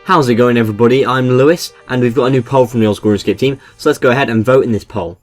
How's it going, everybody? I'm Lewis, and we've got a new poll from the old school RuneScape team, so let's go ahead and vote in this poll.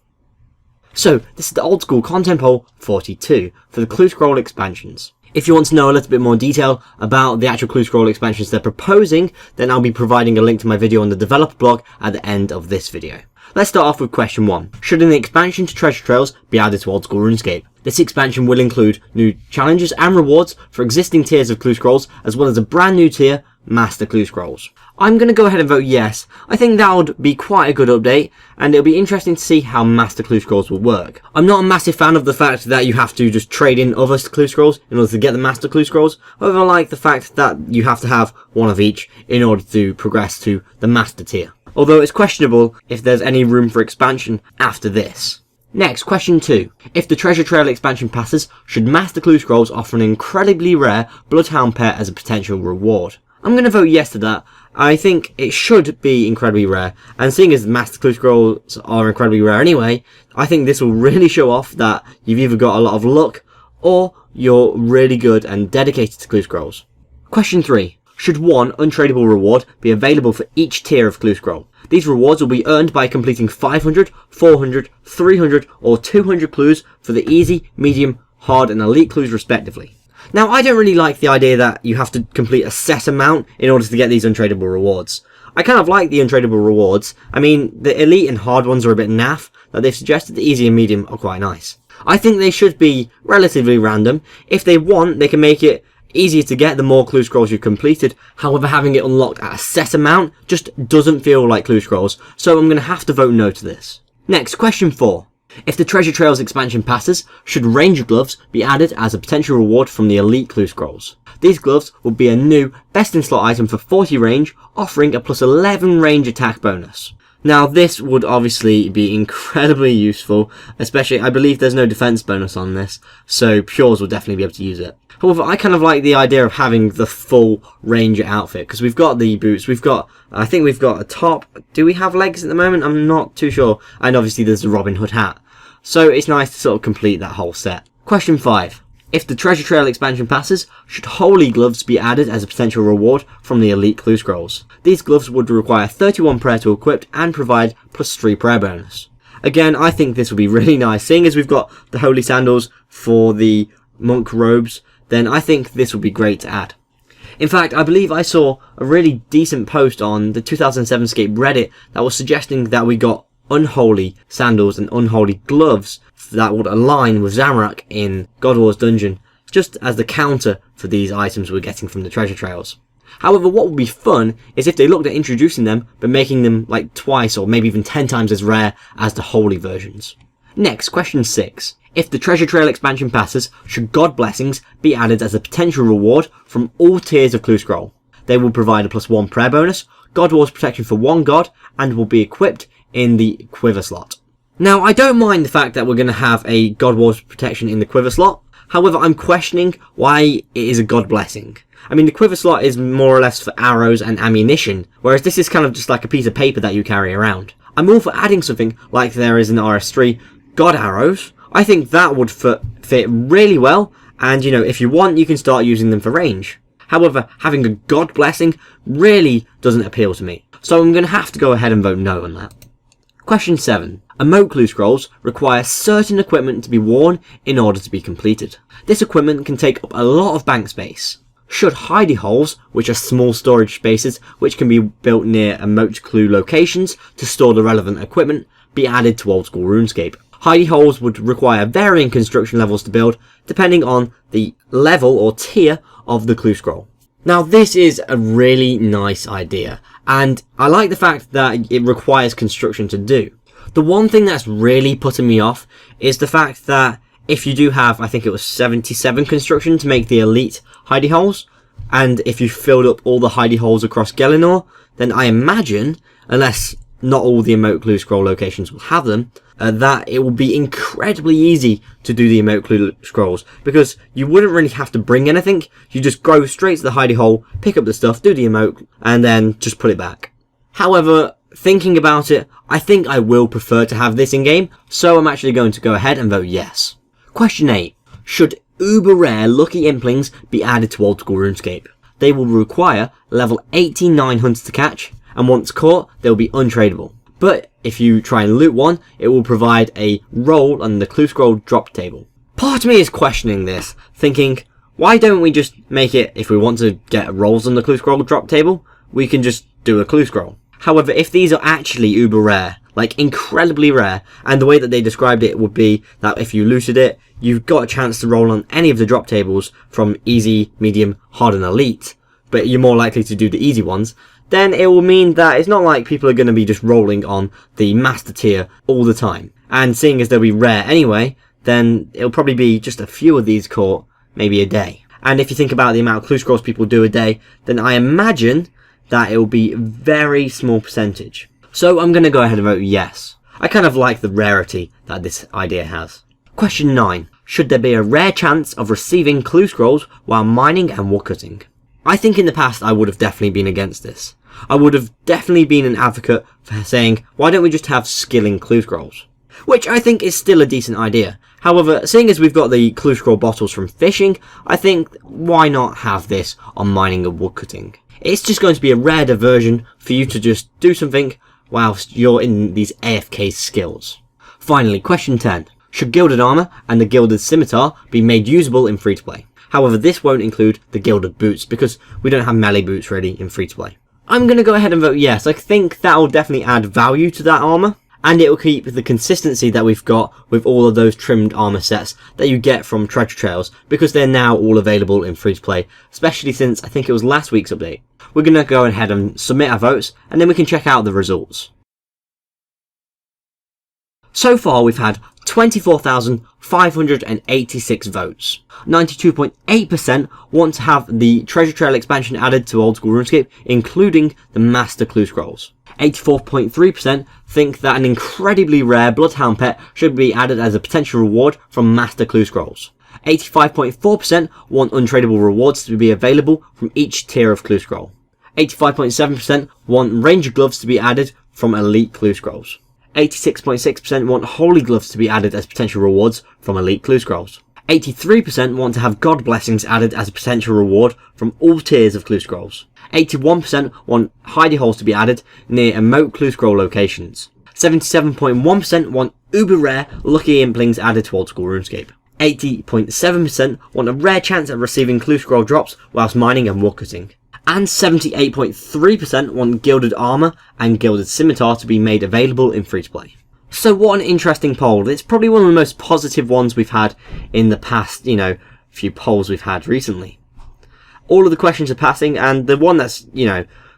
So, this is the old school content poll 42 for the Clue Scroll expansions. If you want to know a little bit more detail about the actual Clue Scroll expansions they're proposing, then I'll be providing a link to my video on the developer blog at the end of this video. Let's start off with question 1. Should an expansion to Treasure Trails be added to old school RuneScape? This expansion will include new challenges and rewards for existing tiers of Clue Scrolls, as well as a brand new tier, Master Clue Scrolls. I'm going to go ahead and vote yes. I think that would be quite a good update, and it'll be interesting to see how Master Clue Scrolls will work. I'm not a massive fan of the fact that you have to just trade in other Clue Scrolls in order to get the Master Clue Scrolls. However, I like the fact that you have to have one of each in order to progress to the Master tier. Although it's questionable if there's any room for expansion after this. Next, question 2. If the Treasure Trail expansion passes, should Master Clue Scrolls offer an incredibly rare Bloodhound pair as a potential reward? I'm going to vote yes to that. I think it should be incredibly rare, and seeing as Master Clue Scrolls are incredibly rare anyway, I think this will really show off that you've either got a lot of luck, or you're really good and dedicated to Clue Scrolls. Question 3. Should one untradeable reward be available for each tier of Clue Scroll? These rewards will be earned by completing 500, 400, 300 or 200 clues for the easy, medium, hard and elite clues respectively. Now, I don't really like the idea that you have to complete a set amount in order to get these untradeable rewards. I kind of like the untradeable rewards. I mean, the elite and hard ones are a bit naff, but they've suggested the easy and medium are quite nice. I think they should be relatively random. If they want, they can make it easier to get the more Clue Scrolls you've completed. However, having it unlocked at a set amount just doesn't feel like Clue Scrolls, so I'm going to have to vote no to this. Next, question 4. If the Treasure Trails expansion passes, should Ranger Gloves be added as a potential reward from the Elite Clue Scrolls? These gloves will be a new best in slot item for 40 range, offering a plus 11 range attack bonus. Now, this would obviously be incredibly useful, especially I believe there's no defense bonus on this, so Pures will definitely be able to use it. However, I kind of like the idea of having the full Ranger outfit, because we've got the boots, I think we've got a top. Do we have legs at the moment? I'm not too sure. And obviously there's the Robin Hood hat. So it's nice to sort of complete that whole set. Question 5. If the Treasure Trail expansion passes, should Holy Gloves be added as a potential reward from the Elite Clue Scrolls? These gloves would require 31 prayer to equip and provide plus 3 prayer bonus. Again, I think this would be really nice. Seeing as we've got the Holy Sandals for the Monk Robes, then I think this would be great to add. In fact, I believe I saw a really decent post on the 2007 Scape Reddit that was suggesting that we got unholy sandals and unholy gloves that would align with Zamorak in God War's dungeon, just as the counter for these items we're getting from the Treasure Trails. However, what would be fun is if they looked at introducing them, but making them like twice or maybe even 10 times as rare as the holy versions. Next, question 6. If the Treasure Trail expansion passes, should God Blessings be added as a potential reward from all tiers of Clue Scroll? They will provide a plus 1 prayer bonus, God War's protection for one god, and will be equipped in the quiver slot. Now, I don't mind the fact that we're going to have a God War's protection in the quiver slot. However, I'm questioning why it is a God Blessing. I mean, the quiver slot is more or less for arrows and ammunition, whereas this is kind of just like a piece of paper that you carry around. I'm all for adding something like there is in RS3, God Arrows. I think that would fit really well, and you know, if you want, you can start using them for range. However, having a God Blessing really doesn't appeal to me, so I'm going to have to go ahead and vote no on that. Question 7. Emote Clue Scrolls require certain equipment to be worn in order to be completed. This equipment can take up a lot of bank space. Should hidey holes, which are small storage spaces which can be built near emote clue locations to store the relevant equipment, be added to old school RuneScape? Hidey holes would require varying construction levels to build, depending on the level or tier of the Clue Scroll. Now, this is a really nice idea, and I like the fact that it requires construction to do. The one thing that's really putting me off is the fact that if you do have, I think it was 77 construction to make the elite hidey holes, and if you filled up all the hidey holes across Gelinor, then I imagine, unless not all the emote clue scroll locations will have them, that it will be incredibly easy to do the emote clue scrolls, because you wouldn't really have to bring anything. You just go straight to the hidey hole, pick up the stuff, do the emote, and then just put it back. However, thinking about it, I think I will prefer to have this in game, so I'm actually going to go ahead and vote yes. Question 8. Should uber rare lucky implings be added to old school RuneScape? they will require level 89 hunters to catch, and once caught, they'll be untradeable. But if you try and loot one, it will provide a role on the clue scroll drop table. Part of me is questioning this, thinking, why don't we just make it, if we want to get rolls on the clue scroll drop table, we can just do a clue scroll. However, if these are actually uber rare, like incredibly rare, and the way that they described it would be that if you looted it, you've got a chance to roll on any of the drop tables from easy, medium, hard and elite, but you're more likely to do the easy ones, then it will mean that it's not like people are going to be just rolling on the master tier all the time. And seeing as they'll be rare anyway, then it'll probably be just a few of these caught, maybe a day. And if you think about the amount of clue scrolls people do a day, then I imagine that it will be a very small percentage. So I'm going to go ahead and vote yes. I kind of like the rarity that this idea has. Question 9. Should there be a rare chance of receiving clue scrolls while mining and woodcutting? I think in the past I would have definitely been against this. I would have definitely been an advocate for saying, why don't we just have skilling clue scrolls? Which I think is still a decent idea. However, seeing as we've got the clue scroll bottles from fishing, I think why not have this on mining and woodcutting? It's just going to be a rare diversion for you to just do something whilst you're in these AFK skills. Finally, question 10. Should gilded armor and the gilded scimitar be made usable in free-to-play? However, this won't include the gilded boots because we don't have melee boots ready in free-to-play. I'm going to go ahead and vote yes. I think that will definitely add value to that armor, and it will keep the consistency that we've got with all of those trimmed armor sets that you get from treasure trails, because they're now all available in free-to-play, especially since I think it was last week's update. We're going to go ahead and submit our votes, and then we can check out the results. So far we've had 24,586 votes. 92.8% want to have the treasure trail expansion added to old school RuneScape, including the master clue scrolls. 84.3% think that an incredibly rare bloodhound pet should be added as a potential reward from master clue scrolls. 85.4% want untradeable rewards to be available from each tier of clue scroll. 85.7% want ranger gloves to be added from elite clue scrolls. 86.6% want holy gloves to be added as potential rewards from elite clue scrolls. 83% want to have god blessings added as a potential reward from all tiers of clue scrolls. 81% want hidey holes to be added near emote clue scroll locations. 77.1% want uber rare lucky implings added to old school RuneScape. 80.7% want a rare chance at receiving clue scroll drops whilst mining and woodcutting. And 78.3% want gilded armor and gilded scimitar to be made available in free-to-play. So what an interesting poll. It's probably one of the most positive ones we've had in the past, few polls we've had recently. All of the questions are passing, and the one that's,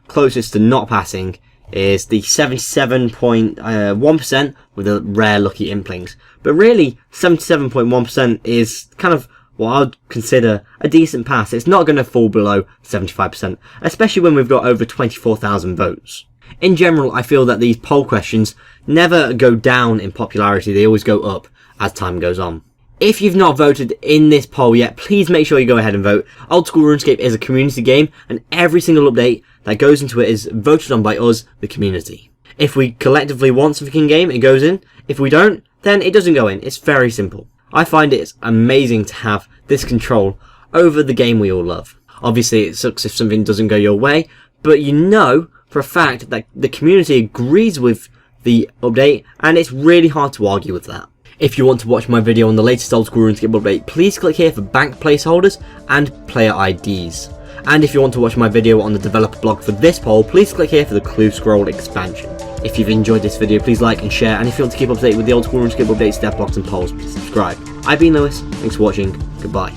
closest to not passing is the 77.1% with the rare lucky implings. But really, 77.1% is kind of what I would consider a decent pass. It's not going to fall below 75%, especially when we've got over 24,000 votes. In general, I feel that these poll questions never go down in popularity, they always go up as time goes on. If you've not voted in this poll yet, please make sure you go ahead and vote. Old School RuneScape is a community game, and every single update that goes into it is voted on by us, the community. If we collectively want something in game, it goes in. If we don't, then it doesn't go in. It's very simple. I find it's amazing to have this control over the game we all love. Obviously, it sucks if something doesn't go your way, but you know for a fact that the community agrees with the update, and it's really hard to argue with that. If you want to watch my video on the latest Old School RuneScape update, please click here for bank placeholders and player IDs. And if you want to watch my video on the developer blog for this poll, please click here for the clue scroll expansion. If you've enjoyed this video, please like and share, and if you want to keep up to date with the Old School RuneScape updates, dev blogs and polls, please subscribe. I've been Lewis, thanks for watching, goodbye.